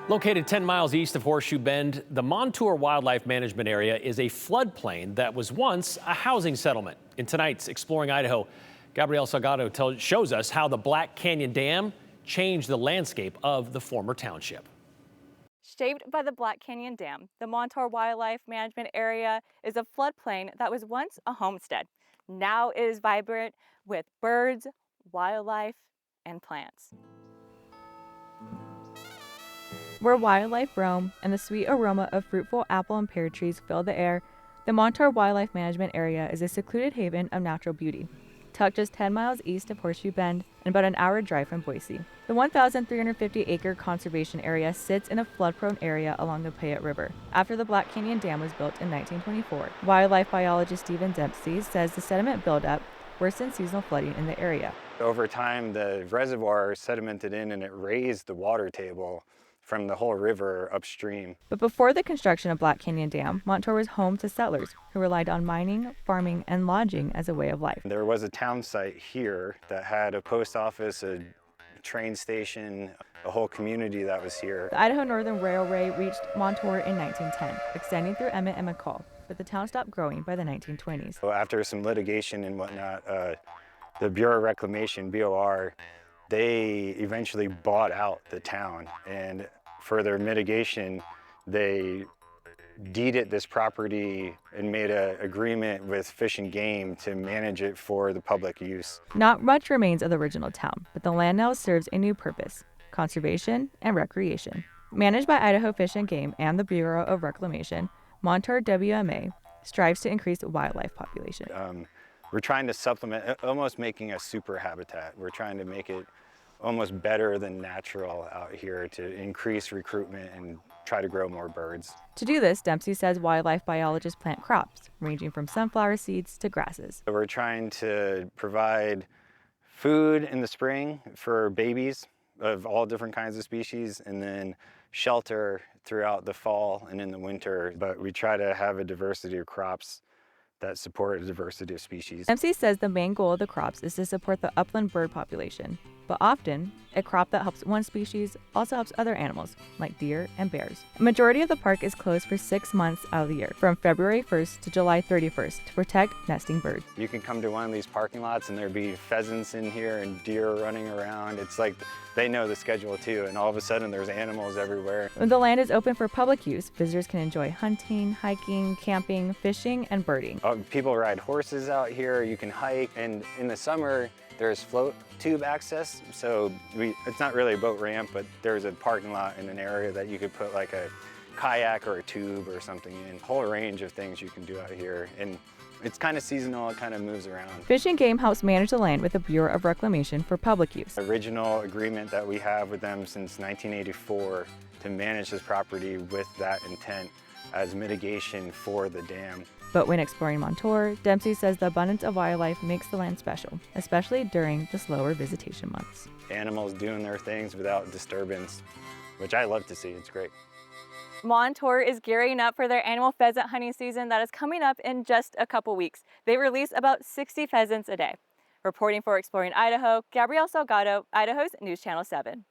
Located 10 miles east of Horseshoe Bend, the Montour Wildlife Management Area is a floodplain that was once a housing settlement. In tonight's Exploring Idaho, Gabrielle Salgado shows us how the Black Canyon Dam changed the landscape of the former township. Shaped by the Black Canyon Dam, the Montour Wildlife Management Area is a floodplain that was once a homestead. Now it is vibrant with birds, wildlife, and plants. Where wildlife roam and the sweet aroma of fruitful apple and pear trees fill the air, the Montour Wildlife Management Area is a secluded haven of natural beauty. Tucked just 10 miles east of Horseshoe Bend and about an hour drive from Boise. The 1,350-acre conservation area sits in a flood-prone area along the Payette River. After the Black Canyon Dam was built in 1924, wildlife biologist Stephen Dempsey says the sediment buildup worsened seasonal flooding in the area. Over time, the reservoir sedimented in and it raised the water table from the whole river upstream. But before the construction of Black Canyon Dam, Montour was home to settlers who relied on mining, farming, and lodging as a way of life. There was a town site here that had a post office, a train station, a whole community that was here. The Idaho Northern Railway reached Montour in 1910, extending through Emmett and McCall, but the town stopped growing by the 1920s. So after some litigation and whatnot, the Bureau of Reclamation, BOR, they eventually bought out the town, and for their mitigation, they deeded this property and made an agreement with Fish and Game to manage it for the public use. Not much remains of the original town, but the land now serves a new purpose: conservation and recreation. Managed by Idaho Fish and Game and the Bureau of Reclamation, Montour WMA strives to increase wildlife population. We're trying to supplement, almost making a super habitat. We're trying to make it almost better than natural out here to increase recruitment and try to grow more birds. To do this, Dempsey says wildlife biologists plant crops, ranging from sunflower seeds to grasses. So we're trying to provide food in the spring for babies of all different kinds of species, and then shelter throughout the fall and in the winter. But we try to have a diversity of crops that support a diversity of species. Dempsey says the main goal of the crops is to support the upland bird population, but often a crop that helps one species also helps other animals, like deer and bears. A majority of the park is closed for 6 months out of the year, from February 1st to July 31st, to protect nesting birds. You can come to one of these parking lots and there'd be pheasants in here and deer running around. It's like they know the schedule too, and all of a sudden there's animals everywhere. When the land is open for public use, visitors can enjoy hunting, hiking, camping, fishing, and birding. People ride horses out here, you can hike, and in the summer there's float tube access, so it's not really a boat ramp, but there's a parking lot in an area that you could put like a kayak or a tube or something in. A whole range of things you can do out here, and it's kind of seasonal, it kind of moves around. Fish and Game helps manage the land with the Bureau of Reclamation for public use. The original agreement that we have with them since 1984 to manage this property with that intent as mitigation for the dam. But when exploring Montour, Dempsey says the abundance of wildlife makes the land special, especially during the slower visitation months. Animals doing their things without disturbance, which I love to see. It's great. Montour is gearing up for their annual pheasant hunting season that is coming up in just a couple weeks. They release about 60 pheasants a day. Reporting for Exploring Idaho, Gabrielle Salgado, Idaho's News Channel 7.